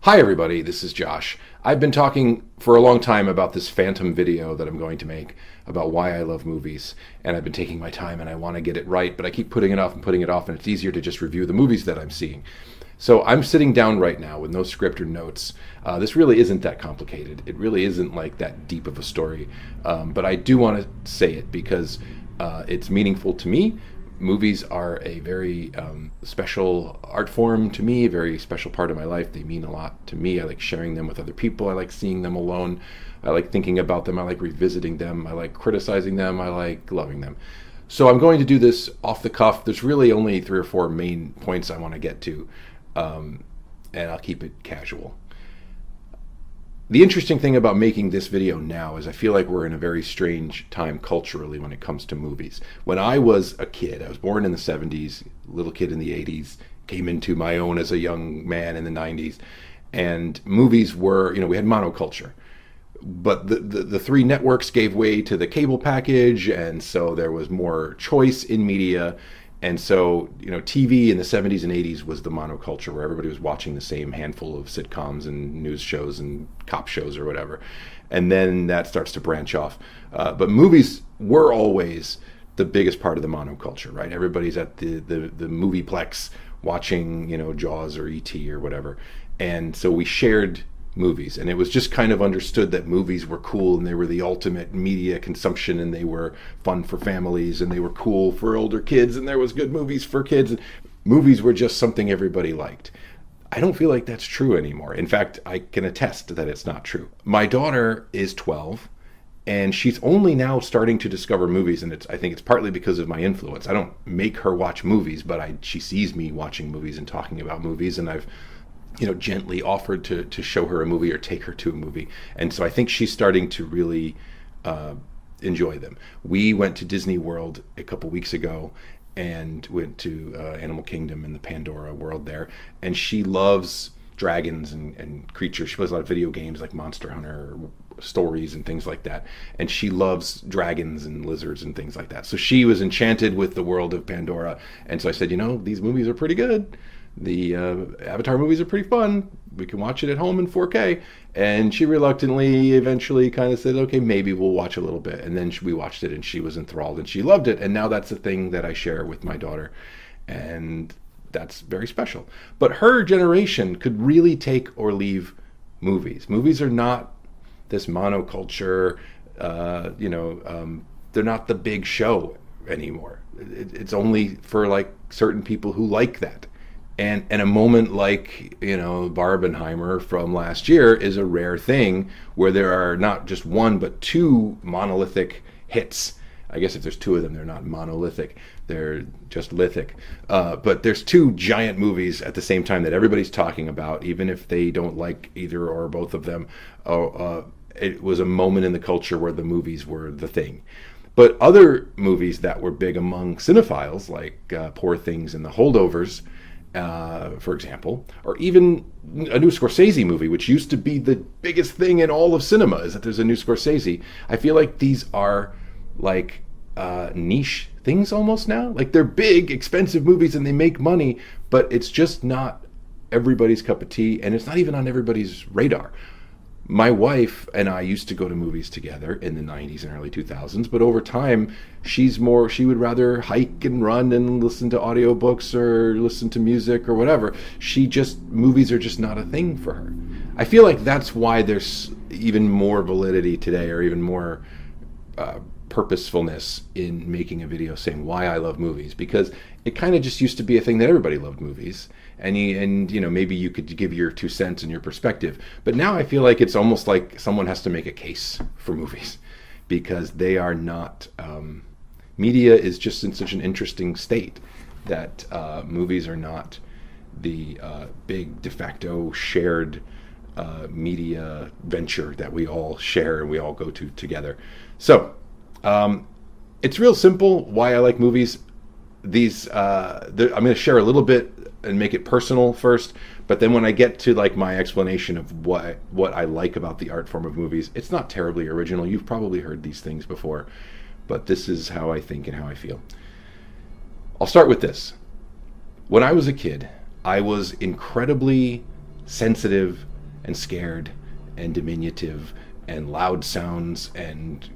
Hi everybody, this is Josh. I've been talking for a long time about this phantom video that I'm going to make about why I love movies, and I've been taking my time and I want to get it right, but I keep putting it off and putting it off, and it's easier to just review the movies that I'm seeing. So I'm sitting down right now with no script or notes. This really isn't that complicated. It really isn't like that deep of a story, but I do want to say it because it's meaningful to me. Movies are a very special art form to me, a very special part of my life. They mean a lot to me. I like sharing them with other people. I like seeing them alone. I like thinking about them. I like revisiting them. I like criticizing them. I like loving them. So I'm going to do this off the cuff. There's really only three or four main points I want to get to, and I'll keep it casual. The interesting thing about making this video now is I feel like we're in a very strange time culturally when it comes to movies. When I was a kid, I was born in the 70s, little kid in the 80s, came into my own as a young man in the 90s, and movies were, we had monoculture. But the three networks gave way to the cable package, and so there was more choice in media. And so, TV in the 70s and 80s was the monoculture where everybody was watching the same handful of sitcoms and news shows and cop shows or whatever. And then that starts to branch off. But movies were always the biggest part of the monoculture, right? Everybody's at the movieplex watching, Jaws or E.T. or whatever. And so we shared movies, and it was just kind of understood that movies were cool and they were the ultimate media consumption, and they were fun for families, and they were cool for older kids, and there was good movies for kids, and movies were just something everybody liked. I don't feel like that's true anymore. In fact, I can attest that it's not true. My daughter is 12, and she's only now starting to discover movies, and I think it's partly because of my influence. I don't make her watch movies, but she sees me watching movies and talking about movies, and I've gently offered to show her a movie or take her to a movie. And so I think she's starting to really enjoy them. We went to Disney World a couple weeks ago and went to Animal Kingdom and the Pandora world there. And she loves dragons and creatures. She plays a lot of video games like Monster Hunter stories and things like that. And she loves dragons and lizards and things like that. So she was enchanted with the world of Pandora. And so I said, these movies are pretty good. The Avatar movies are pretty fun. We can watch it at home in 4K. And she reluctantly eventually kind of said, okay, maybe we'll watch a little bit. And then we watched it, and she was enthralled, and she loved it. And now that's the thing that I share with my daughter. And that's very special. But her generation could really take or leave movies. Movies are not this monoculture, they're not the big show anymore. It's only for like certain people who like that. And a moment like, Barbenheimer from last year is a rare thing where there are not just one, but two monolithic hits. I guess if there's two of them, they're not monolithic. They're just lithic. But there's two giant movies at the same time that everybody's talking about, even if they don't like either or both of them. It was a moment in the culture where the movies were the thing. But other movies that were big among cinephiles, like Poor Things and The Holdovers, for example, or even a new Scorsese movie, which used to be the biggest thing in all of cinema, is that there's a new Scorsese. I feel like these are like niche things almost now. Like they're big, expensive movies and they make money, but it's just not everybody's cup of tea, and it's not even on everybody's radar. My wife and I used to go to movies together in the 90s and early 2000s, but over time, she would rather hike and run and listen to audiobooks or listen to music or whatever. Movies are just not a thing for her. I feel like that's why there's even more validity today, or even more purposefulness in making a video saying why I love movies, because it kind of just used to be a thing that everybody loved movies. And maybe you could give your 2 cents and your perspective. But now I feel like it's almost like someone has to make a case for movies, because they are not, media is just in such an interesting state that movies are not the big de facto shared media venture that we all share and we all go to together. So it's real simple why I like movies. I'm going to share a little bit and make it personal first, but then when I get to like my explanation of what I like about the art form of movies, it's not terribly original. You've probably heard these things before, but this is how I think and how I feel. I'll start with this. When I was a kid, I was incredibly sensitive and scared and diminutive and loud sounds and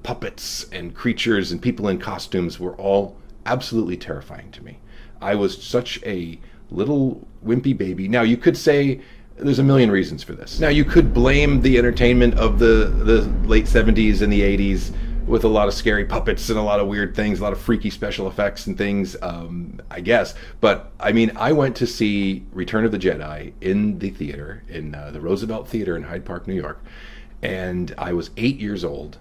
puppets and creatures and people in costumes were all absolutely terrifying to me. I was such a little wimpy baby. Now, you could say there's a million reasons for this. Now, you could blame the entertainment of the late 70s and the 80s with a lot of scary puppets and a lot of weird things, a lot of freaky special effects and things, I guess. But, I mean, I went to see Return of the Jedi in the theater, in the Roosevelt Theater in Hyde Park, New York. And I was 8 years old.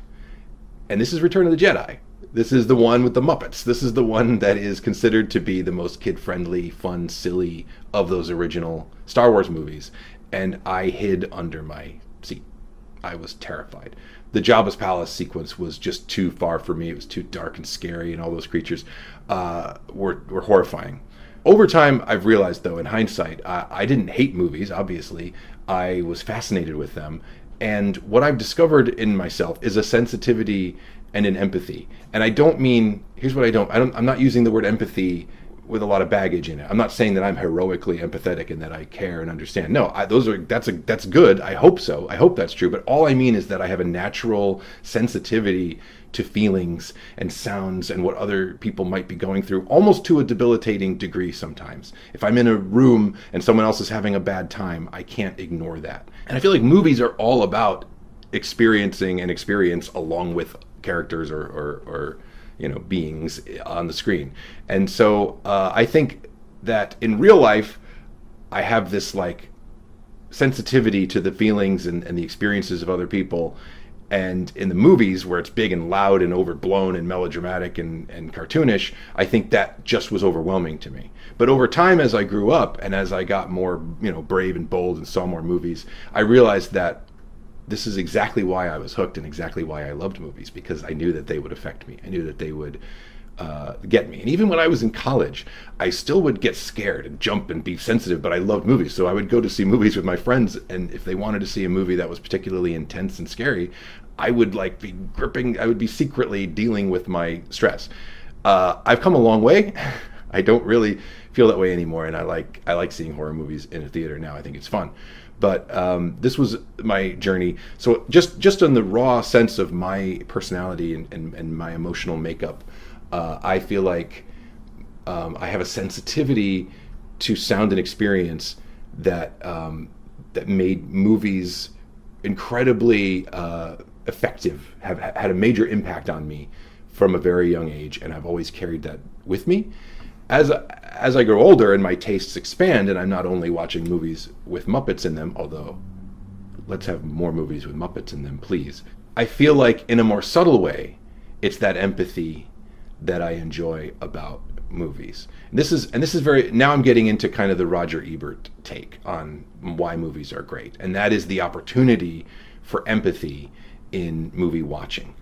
And this is Return of the Jedi. This is the one with the Muppets. This is the one that is considered to be the most kid-friendly, fun, silly of those original Star Wars movies. And I hid under my seat. I was terrified. The Jabba's Palace sequence was just too far for me. It was too dark and scary, and all those creatures were horrifying. Over time, I've realized, though, in hindsight, I didn't hate movies, obviously. I was fascinated with them. And what I've discovered in myself is a sensitivity and an empathy. And I don't mean, here's what I'm not using the word empathy with a lot of baggage in it. I'm not saying that I'm heroically empathetic and that I care and understand. No, that's good. I hope so. I hope that's true. But all I mean is that I have a natural sensitivity to feelings and sounds and what other people might be going through, almost to a debilitating degree sometimes. If I'm in a room and someone else is having a bad time, I can't ignore that. And I feel like movies are all about experiencing an experience along with characters or beings on the screen. And so I think that in real life, I have this like sensitivity to the feelings and the experiences of other people. And in the movies, where it's big and loud and overblown and melodramatic and cartoonish, I think that just was overwhelming to me. But over time, as I grew up and as I got more, brave and bold and saw more movies, I realized that this is exactly why I was hooked and exactly why I loved movies, because I knew that they would affect me. I knew that they would get me. And even when I was in college, I still would get scared and jump and be sensitive, but I loved movies. So I would go to see movies with my friends, and if they wanted to see a movie that was particularly intense and scary, I would I would be secretly dealing with my stress. I've come a long way. I don't really feel that way anymore, and I like seeing horror movies in a theater now. I think it's fun. But this was my journey. So just in the raw sense of my personality and my emotional makeup, I feel like I have a sensitivity to sound and experience that made movies incredibly effective, have had a major impact on me from a very young age, and I've always carried that with me. As I grow older and my tastes expand, and I'm not only watching movies with Muppets in them, although let's have more movies with Muppets in them, please. I feel like in a more subtle way, it's that empathy that I enjoy about movies. And this is very, now I'm getting into kind of the Roger Ebert take on why movies are great. And that is the opportunity for empathy in movie watching.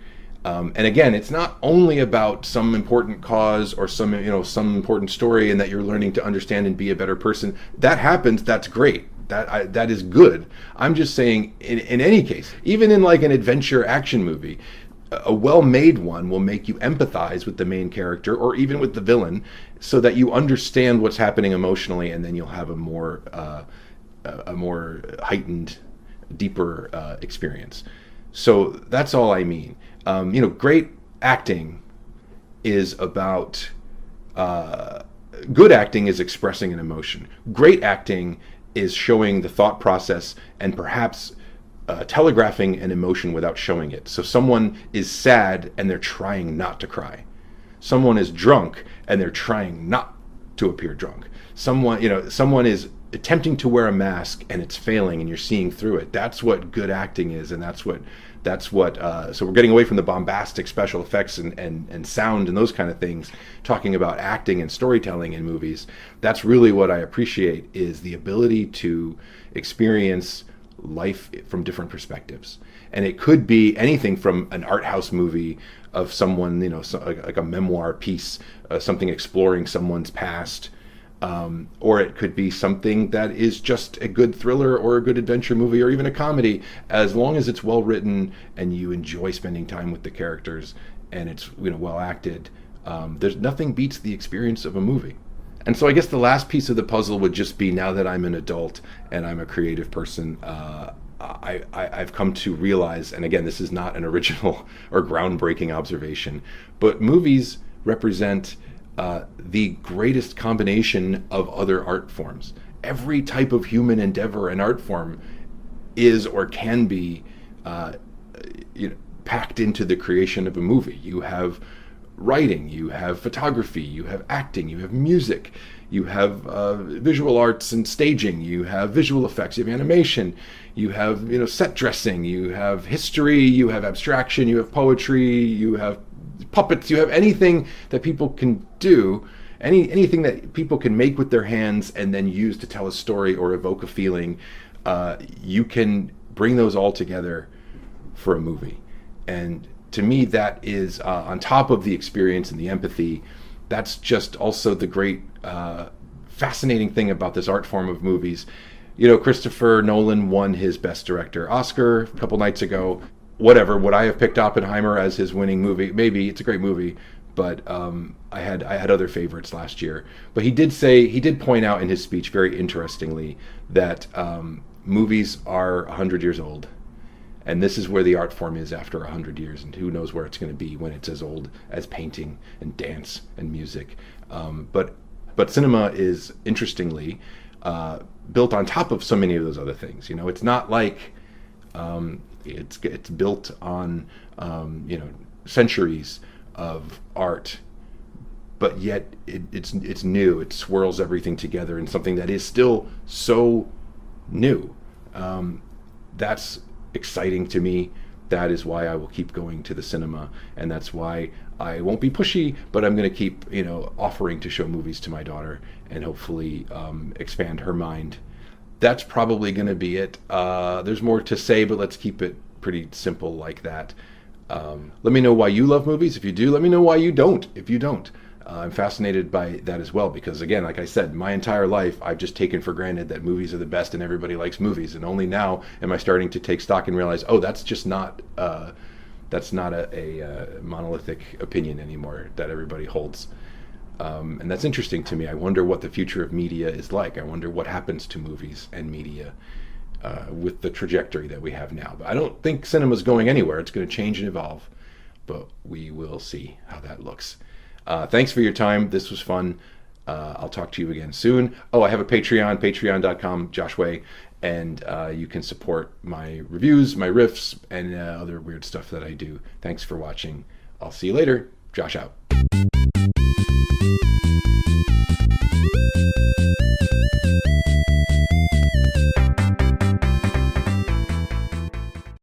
And again, it's not only about some important cause or some important story and that you're learning to understand and be a better person. That happens, that's great. That is good. I'm just saying, in any case, even in like an adventure action movie, a well-made one will make you empathize with the main character or even with the villain, so that you understand what's happening emotionally, and then you'll have a more heightened, deeper experience. So that's all I mean. Great acting is about good acting is expressing an emotion. Great acting is showing the thought process and perhaps telegraphing an emotion without showing it. So someone is sad and they're trying not to cry. Someone is drunk and they're trying not to appear drunk. Someone is attempting to wear a mask and it's failing and you're seeing through it. That's what good acting is, and that's what so we're getting away from the bombastic special effects and sound and those kind of things, talking about acting and storytelling in movies. That's really what I appreciate, is the ability to experience life from different perspectives. And it could be anything from an art house movie of someone, like a memoir piece, something exploring someone's past, or it could be something that is just a good thriller or a good adventure movie or even a comedy, as long as it's well written and you enjoy spending time with the characters and it's well acted. There's nothing beats the experience of a movie. And so I guess the last piece of the puzzle would just be, now that I'm an adult and I'm a creative person, I've come to realize, and again, this is not an original or groundbreaking observation, but movies represent the greatest combination of other art forms. Every type of human endeavor and art form is or can be packed into the creation of a movie. You have writing, you have photography, you have acting, you have music, you have visual arts and staging, you have visual effects, you have animation, you have set dressing, you have history, you have abstraction, you have poetry, you have puppets, you have anything that people can do, anything that people can make with their hands and then use to tell a story or evoke a feeling. You can bring those all together for a movie. And to me, that is, on top of the experience and the empathy, that's just also the great, fascinating thing about this art form of movies. Christopher Nolan won his Best Director Oscar a couple nights ago. Whatever, would I have picked Oppenheimer as his winning movie? Maybe. It's a great movie, but I had other favorites last year. But he did point out in his speech very interestingly that movies are 100 years old. And this is where the art form is after 100 years, and who knows where it's going to be when it's as old as painting and dance and music. But cinema is, interestingly, built on top of so many of those other things. It's not like it's built on centuries of art, but yet it's new. It swirls everything together in something that is still so new. That's exciting to me. That is why I will keep going to the cinema, and that's why I won't be pushy, but I'm going to keep offering to show movies to my daughter and hopefully expand her mind. That's probably going to be it. There's more to say, but let's keep it pretty simple like that. Let me know why you love movies. If you do, let me know why you don't. If you don't, I'm fascinated by that as well, because again, like I said, my entire life I've just taken for granted that movies are the best and everybody likes movies, and only now am I starting to take stock and realize, oh, that's just not a monolithic opinion anymore that everybody holds. And that's interesting to me. I wonder what the future of media is like. I wonder what happens to movies and media with the trajectory that we have now. But I don't think cinema's going anywhere. It's going to change and evolve, but we will see how that looks. Thanks for your time. This was fun. I'll talk to you again soon. Oh, I have a Patreon, patreon.com, Josh Way, and you can support my reviews, my riffs, and other weird stuff that I do. Thanks for watching. I'll see you later. Josh out.